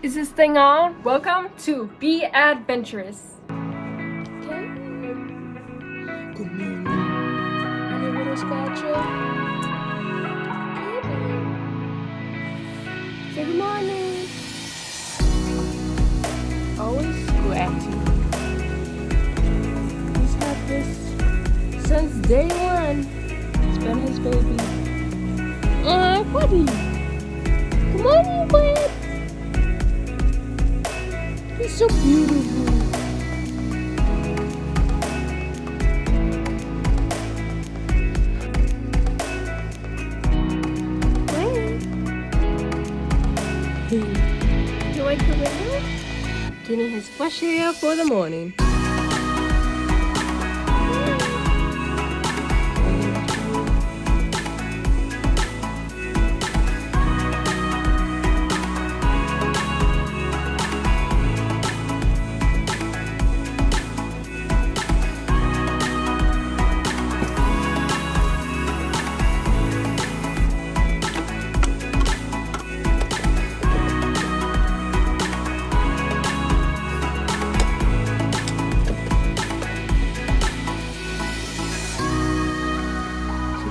Is this thing on? Welcome to Be Adventurous. Okay. Good morning. Any little scratcher? Say good morning. Always scratchy. He's had this since day one. It's been his baby. Buddy. Come on, you bud. He's so beautiful. You like the video? Getting his fresh hair for the morning.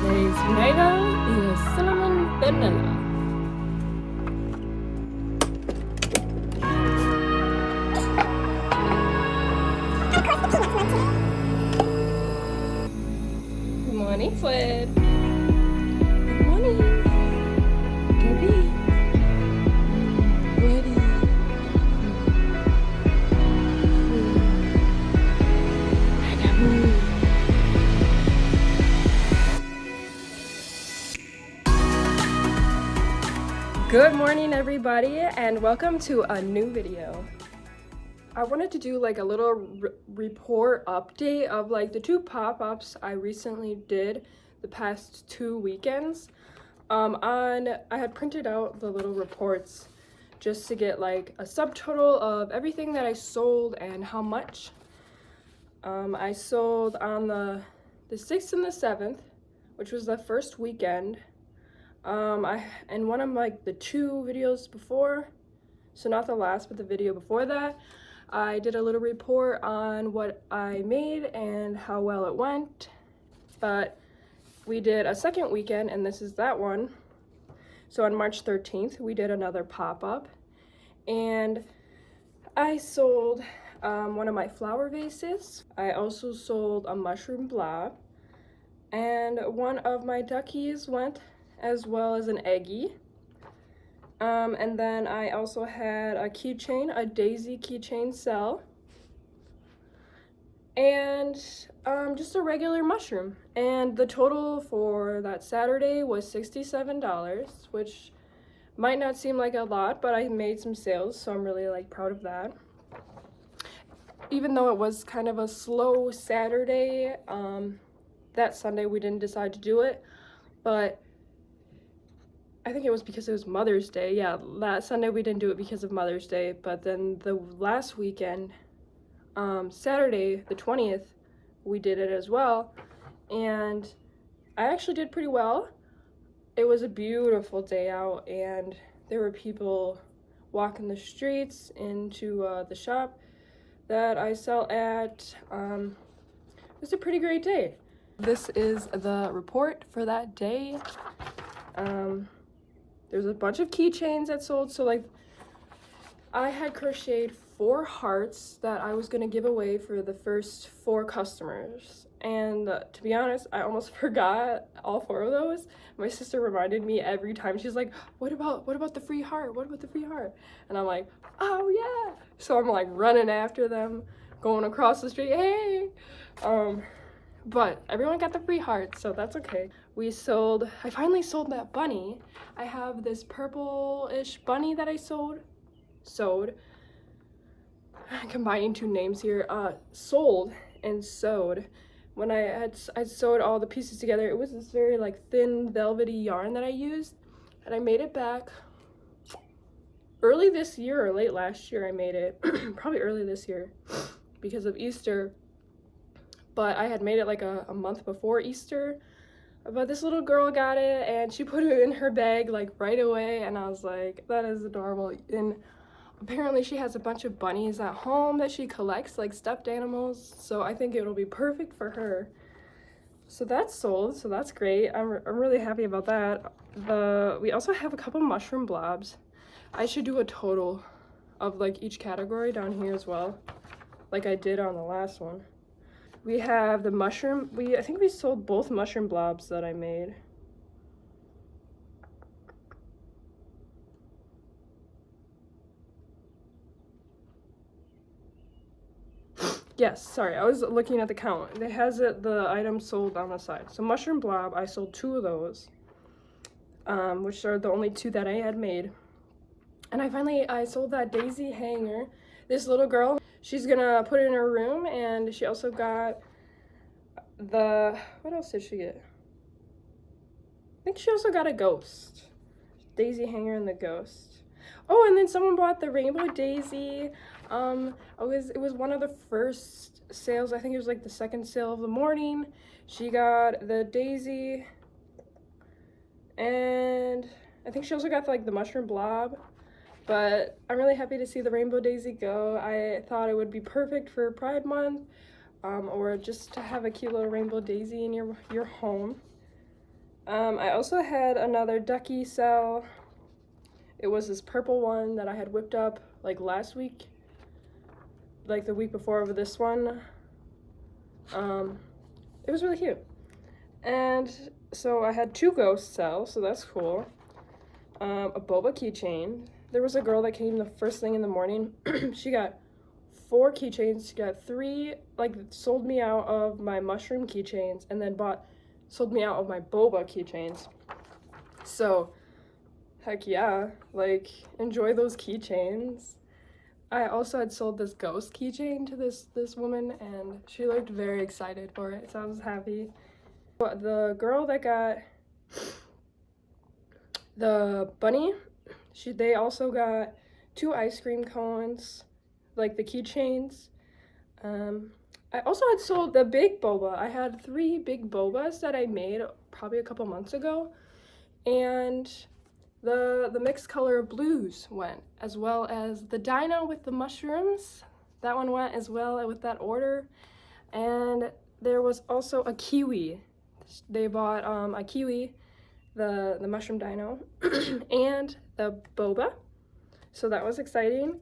Today's item is cinnamon vanilla. Good morning, Fred. Good morning. Debbie. Ready. I got moved. Good morning, everybody, and welcome to a new video. I wanted to do like a little report update of like the 2 pop-ups I recently did the past 2 weekends. I had printed out the little reports just to get like a subtotal of everything that I sold and how much. I sold on the 6th and the 7th, which was the first weekend. And one of like the 2 videos before, so not the last but the video before that, I did a little report on what I made and how well it went. But we did a second weekend, and this is that one. So on March 13th we did another pop-up, and I sold one of my flower vases. I also sold a mushroom blob, and one of my duckies went, as well as an eggie. And then I also had a keychain, a daisy keychain cell, and just a regular mushroom. And the total for that Saturday was $67, which might not seem like a lot, but I made some sales, so I'm really like proud of that. Even though it was kind of a slow Saturday, that Sunday we didn't decide to do it, but I think it was because it was Mother's Day. Yeah, last Sunday we didn't do it because of Mother's Day, but then the last weekend, Saturday the 20th, we did it as well, and I actually did pretty well. It was a beautiful day out, and there were people walking the streets into the shop that I sell at. It was a pretty great day. This is the report for that day. There's a bunch of keychains that sold. So like I had crocheted 4 hearts that I was gonna give away for the first 4 customers, and to be honest, I almost forgot all 4 of those. My sister reminded me every time. She's like, what about the free heart, what about the free heart? And I'm like, oh yeah. So I'm like running after them, going across the street, hey. But everyone got the free heart, so that's okay. I finally sold that bunny. I have this purple-ish bunny that I sewed, combining 2 names here, sold and sewed. When I sewed all the pieces together, it was this very like thin velvety yarn that I used, and I made it back early this year or late last year. I made it, probably early this year because of Easter. But I had made it like a month before Easter. But this little girl got it, and she put it in her bag like right away, and I was like, that is adorable. And apparently she has a bunch of bunnies at home that she collects, like stuffed animals, so I think it'll be perfect for her. So that's sold, so that's great. I'm really happy about that. We also have a couple mushroom blobs. I should do a total of like each category down here as well, like I did on the last one. We have the mushroom, I think we sold both mushroom blobs that I made. Yes, sorry, I was looking at the count. It has the items sold on the side. So mushroom blob, I sold 2 of those, which are the only 2 that I had made. And I sold that daisy hanger. This little girl, she's gonna put it in her room, and she also got what else did she get? I think she also got a ghost. Daisy hanger and the ghost. Oh, and then someone bought the rainbow daisy. It was one of the first sales. I think it was like the second sale of the morning. She got the daisy, and I think she also got like the mushroom blob. But I'm really happy to see the rainbow daisy go. I thought it would be perfect for Pride Month, or just to have a cute little rainbow daisy in your home. I also had another ducky sell. It was this purple one that I had whipped up like last week, like the week before of this one. It was really cute. And so I had 2 ghosts sell, so that's cool. A boba keychain. There was a girl that came the first thing in the morning. She got 4 keychains. She got 3, like, sold me out of my mushroom keychains, and then sold me out of my boba keychains. So, heck yeah, like, enjoy those keychains. I also had sold this ghost keychain to this woman, and she looked very excited for it, so I was happy. The girl that got the bunny, they also got 2 ice cream cones, like the keychains. I also had sold the big boba. I had 3 big bobas that I made probably a couple months ago, and the mixed color of blues went, as well as the dino with the mushrooms. That one went as well with that order. And there was also a kiwi. They bought a kiwi, the mushroom dino, and the boba. So that was exciting.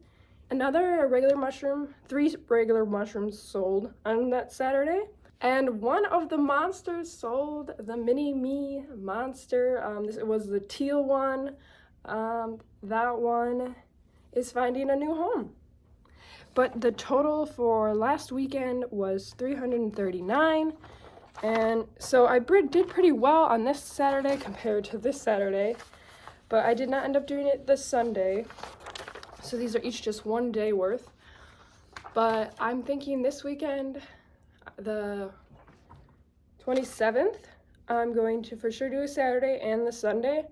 Another regular mushroom, 3 regular mushrooms sold on that Saturday. And one of the monsters sold, the mini me monster. It was the teal one. That one is finding a new home. But the total for last weekend was $339. And so I did pretty well on this Saturday compared to this Saturday. But I did not end up doing it this Sunday. So these are each just 1 day worth. But I'm thinking this weekend, the 27th, I'm going to for sure do a Saturday and the Sunday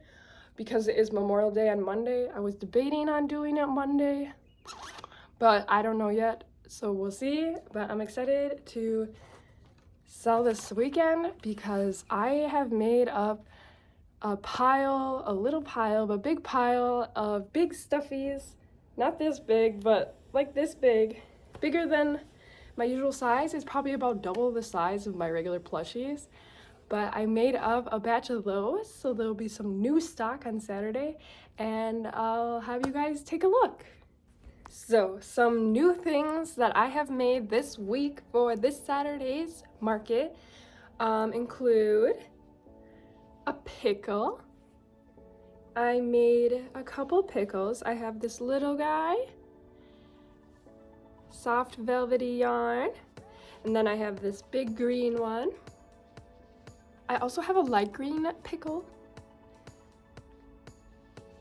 because it is Memorial Day on Monday. I was debating on doing it Monday, but I don't know yet, so we'll see. But I'm excited to sell this weekend because I have made up a little pile, but big pile of big stuffies. Not this big, but like this big. Bigger than my usual size. It's probably about double the size of my regular plushies. But I made up a batch of those, so there'll be some new stock on Saturday, and I'll have you guys take a look. So, some new things that I have made this week for this Saturday's market include a pickle. I made a couple pickles. I have this little guy, soft velvety yarn, and then I have this big green one. I also have a light green pickle.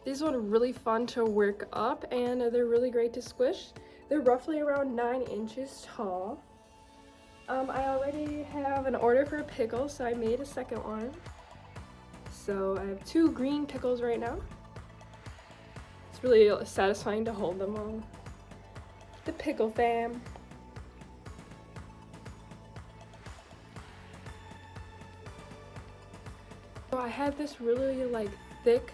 These are really fun to work up, and they're really great to squish. They're roughly around 9 inches tall. I already have an order for a pickle, so I made a second one. So I have 2 green pickles right now. It's really satisfying to hold them all. The pickle fam. So I had this really thick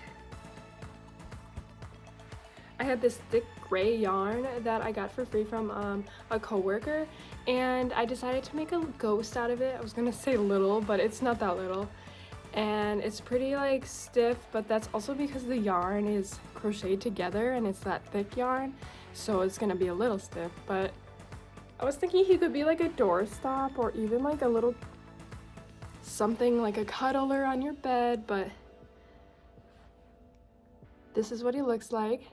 I had this thick gray yarn that I got for free from a coworker, and I decided to make a ghost out of it. I was gonna say little, but it's not that little. And it's pretty like stiff, but that's also because the yarn is crocheted together and it's that thick yarn, so it's gonna be a little stiff. But I was thinking he could be like a doorstop or even like a little something like a cuddler on your bed, but this is what he looks like.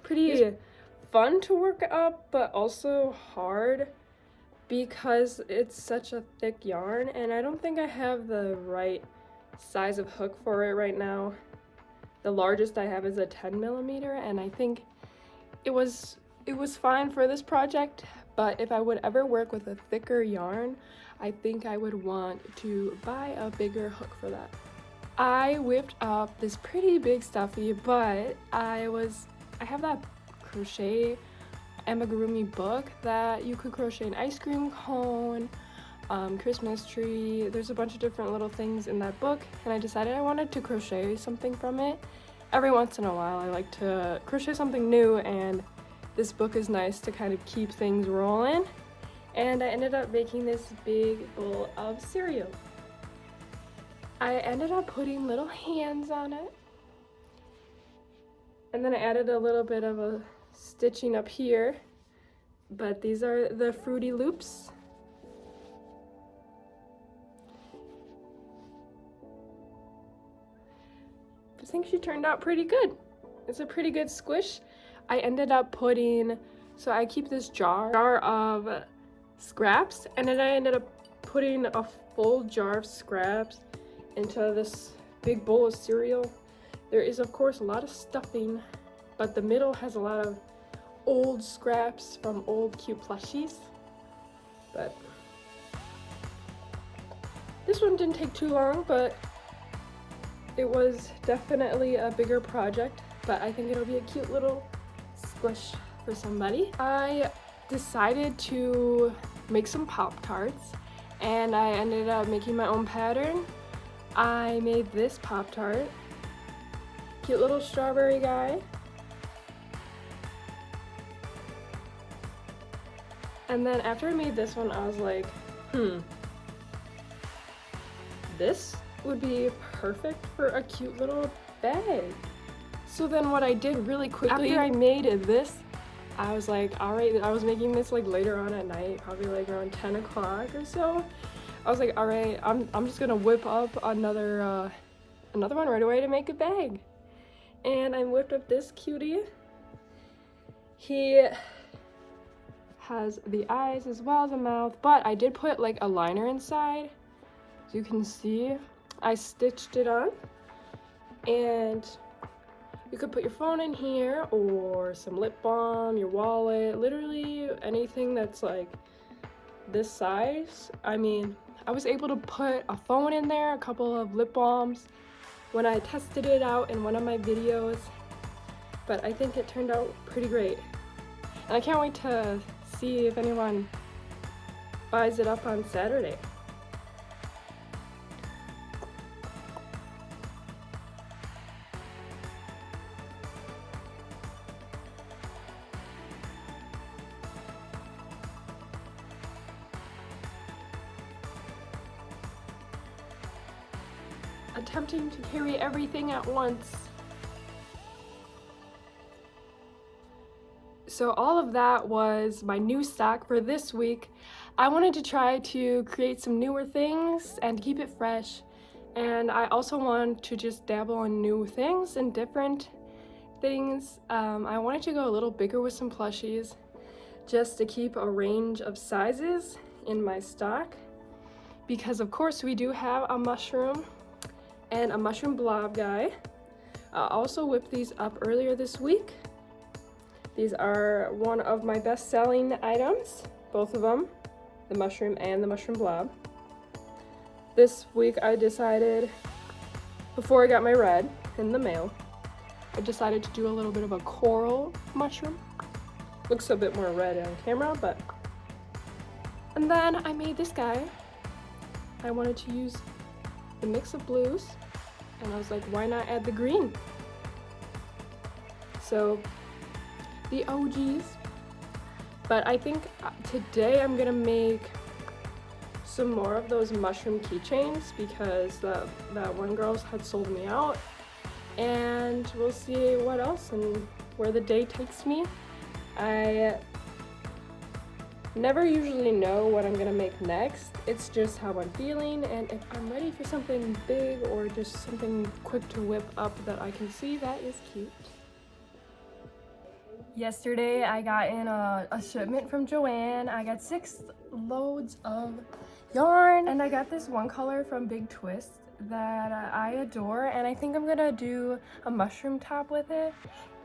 Pretty fun to work up, but also hard because it's such a thick yarn, and I don't think I have the right size of hook for it right now. The largest I have is a 10mm, and I think it was fine for this project, but if I would ever work with a thicker yarn, I think I would want to buy a bigger hook for that. I whipped up this pretty big stuffy, but I have that crochet amigurumi book that you could crochet an ice cream cone, Christmas tree. There's a bunch of different little things in that book, and I decided I wanted to crochet something from it. Every once in a while I like to crochet something new, and this book is nice to kind of keep things rolling. And I ended up making this big bowl of cereal. I ended up putting little hands on it, and then I added a little bit of a stitching up here, but these are the Fruity Loops. I think she turned out pretty good. It's a pretty good squish. I ended up putting, so I keep this jar of scraps, and then I ended up putting a full jar of scraps into this big bowl of cereal. There is of course a lot of stuffing, but the middle has a lot of old scraps from old cute plushies. But this one didn't take too long, but it was definitely a bigger project, but I think it'll be a cute little squish for somebody. I decided to make some Pop-Tarts, and I ended up making my own pattern. I made this Pop-Tart, cute little strawberry guy. And then after I made this one, I was like, this would be perfect for a cute little bag. So then what I did really quickly, after I made this, I was like, all right, I was making this like later on at night, probably like around 10 o'clock or so. I was like, all right, I'm just gonna whip up another one right away to make a bag. And I whipped up this cutie. He has the eyes as well as a mouth, but I did put like a liner inside. As you can see, I stitched it on, and you could put your phone in here or some lip balm, your wallet, literally anything that's like this size. I mean, I was able to put a phone in there, a couple of lip balms when I tested it out in one of my videos, but I think it turned out pretty great. And I can't wait to see if anyone buys it up on Saturday. Attempting to carry everything at once. So all of that was my new stock for this week. I wanted to try to create some newer things and keep it fresh, and I also want to just dabble in new things and different things. I wanted to go a little bigger with some plushies just to keep a range of sizes in my stock, because of course we do have a mushroom and a mushroom blob guy. I also whipped these up earlier this week. These are one of my best-selling items, both of them, the mushroom and the mushroom blob. This week I decided, before I got my red in the mail, I decided to do a little bit of a coral mushroom. Looks a bit more red on camera, but... And then I made this guy. I wanted to use the mix of blues and I was like, why not add the green? So the OGs. But I think today I'm gonna make some more of those mushroom keychains because that one girl had sold me out, and we'll see what else and where the day takes me. I never usually know what I'm gonna make next. It's just how I'm feeling, and if I'm ready for something big or just something quick to whip up that I can see, that is cute. Yesterday I got in a shipment from Joanne. I got 6 loads of yarn, and I got this one color from Big Twist that I adore, and I think I'm gonna do a mushroom top with it.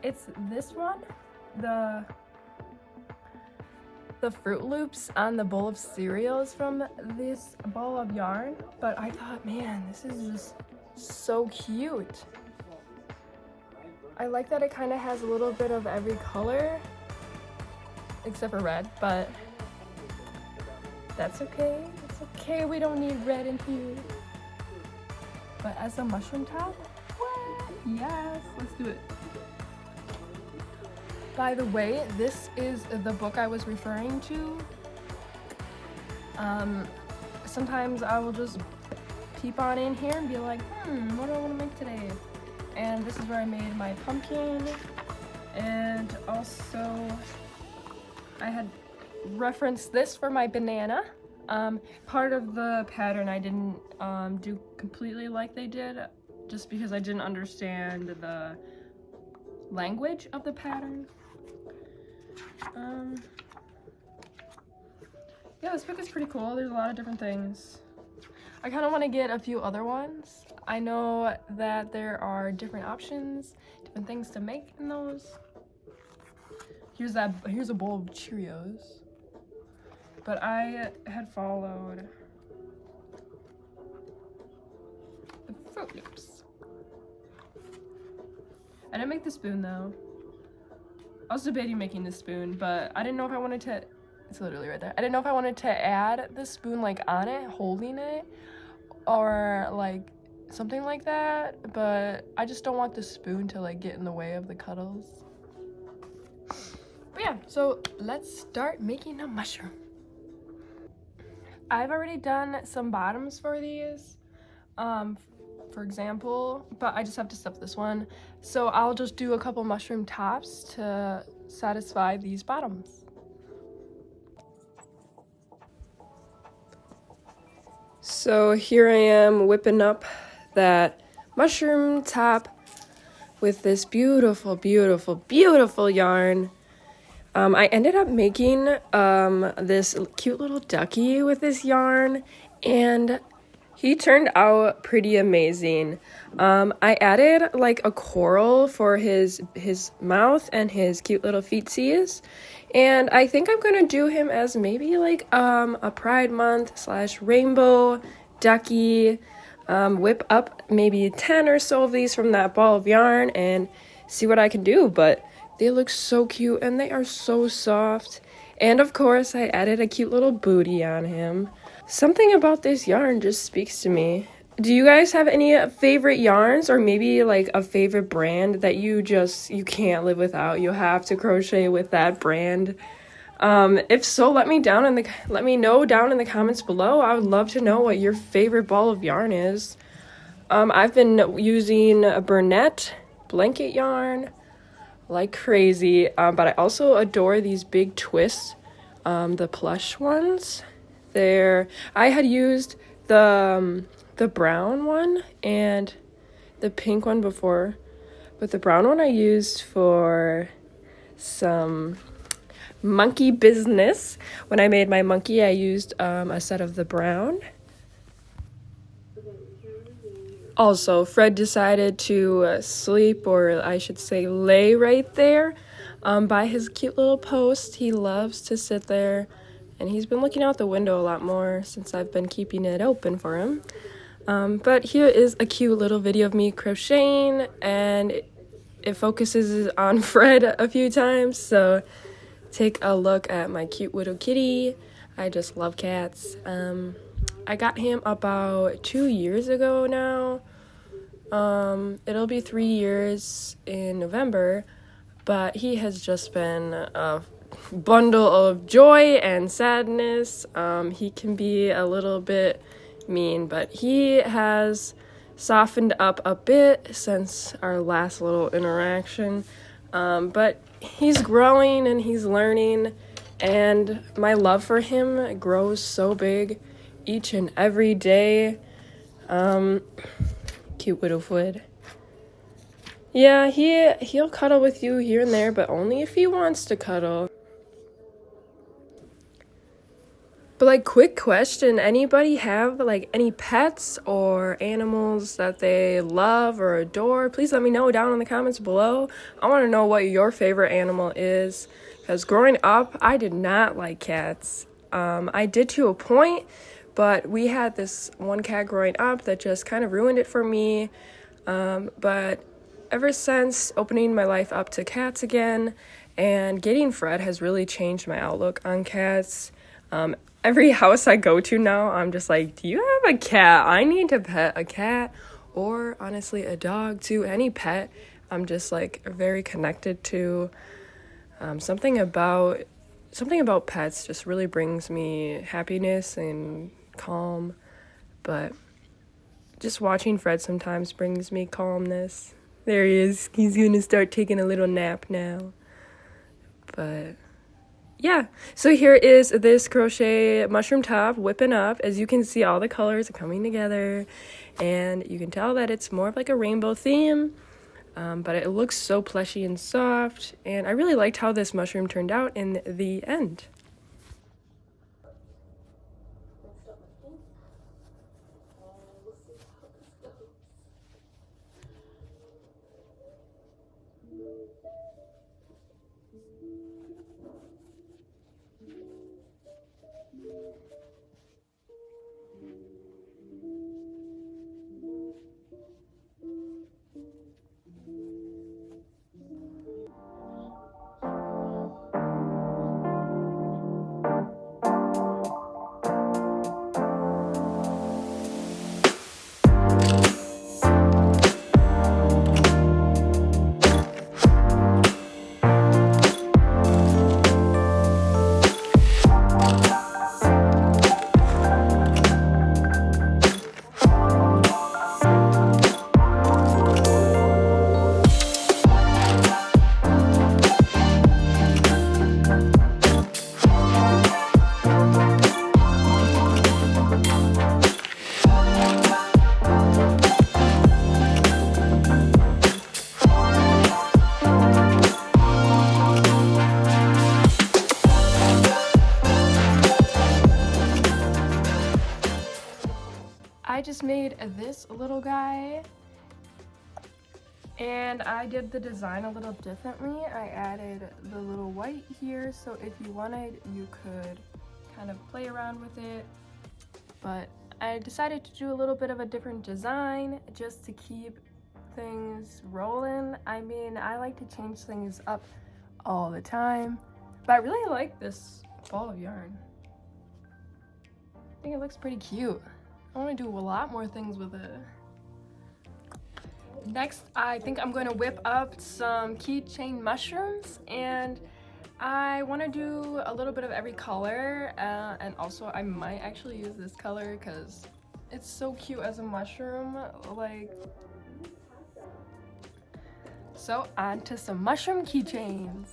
It's this one, the Fruit Loops on the bowl of cereals from this ball of yarn, but I thought, man, this is just so cute. I like that it kind of has a little bit of every color except for red, but that's okay. It's okay, we don't need red in here. But as a mushroom top, what? Yes, let's do it. By the way, this is the book I was referring to. Sometimes I will just peep on in here and be like, what do I want to make today? And this is where I made my pumpkin, and also I had referenced this for my banana. Part of the pattern I didn't do completely like they did, just because I didn't understand the language of the pattern. Yeah, this book is pretty cool. There's a lot of different things. I kind of want to get a few other ones. I know that there are different options, different things to make in those. Here's a bowl of Cheerios. But I had followed the Fruit Loops. I didn't make the spoon though. I was debating making the spoon, but I didn't know if I wanted to, it's literally right there. I didn't know if I wanted to add the spoon like on it, holding it, or like something like that, but I just don't want the spoon to like get in the way of the cuddles. But yeah, so let's start making a mushroom. I've already done some bottoms for these, for example, but I just have to stuff this one. So I'll just do a couple mushroom tops to satisfy these bottoms. So here I am whipping up that mushroom top with this beautiful, beautiful, beautiful yarn. I ended up making this cute little ducky with this yarn, and he turned out pretty amazing. I added like a coral for his mouth and his cute little feetsies, and I think I'm gonna do him as maybe like a Pride Month / rainbow ducky. Whip up maybe 10 or so of these from that ball of yarn and see what I can do, but they look so cute and they are so soft. And of course I added a cute little booty on him. Something about this yarn just speaks to me. Do you guys have any favorite yarns, or maybe like a favorite brand that you can't live without? You have to crochet with that brand. If so, let me know down in the comments below. I would love to know what your favorite ball of yarn is. I've been using a Burnett blanket yarn like crazy, but I also adore these big twists, the plush ones. I had used the brown one and the pink one before, but the brown one I used for some monkey business. When I made my monkey, I used a set of the brown. Also, Fred decided to sleep, or I should say lay right there by his cute little post. He loves to sit there, and he's been looking out the window a lot more since I've been keeping it open for him. But here is a cute little video of me crocheting, and it focuses on Fred a few times, so take a look at my cute little kitty. I just love cats. I got him about 2 years ago now, It'll be 3 years in November, but he has just been a bundle of joy and sadness. He can be a little bit mean, but he has softened up a bit since our last little interaction. But he's growing and he's learning, and my love for him grows so big each and every day. Cute little Fred. Yeah, he'll cuddle with you here and there, but only if he wants to cuddle. But like, quick question, anybody have like any pets or animals that they love or adore? Please let me know down in the comments below. I want to know what your favorite animal is, because growing up I did not like cats. I did to a point, but we had this one cat growing up that just kind of ruined it for me. But ever since opening my life up to cats again and getting Fred has really changed my outlook on cats. Every house I go to now, I'm just like, do you have a cat? I need to pet a cat, or honestly a dog too. Any pet, I'm just like very connected to. Something about pets just really brings me happiness and calm. But just watching Fred sometimes brings me calmness. There he is. He's gonna start taking a little nap now. But yeah, so here is this crochet mushroom top whipping up. As you can see, all the colors are coming together, and you can tell that it's more of like a rainbow theme, but it looks so plushy and soft, and I really liked how this mushroom turned out in the end. I just made this little guy, and I did the design a little differently. I added the little white here, so if you wanted, you could kind of play around with it. But I decided to do a little bit of a different design just to keep things rolling. I mean, I like to change things up all the time, but I really like this ball of yarn. I think it looks pretty cute. I want to do a lot more things with it. Next, I think I'm going to whip up some keychain mushrooms, and I want to do a little bit of every color, and also I might actually use this color because it's so cute as a mushroom. Like, so on to some mushroom keychains.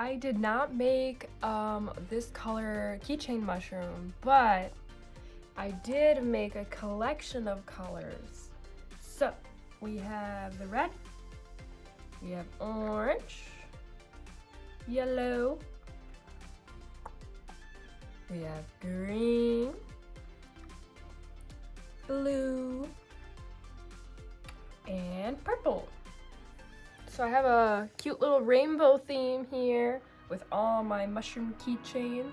I did not make this color keychain mushroom, but I did make a collection of colors. So we have the red, we have orange, yellow, we have green, blue, and purple. So I have a cute little rainbow theme here with all my mushroom keychains.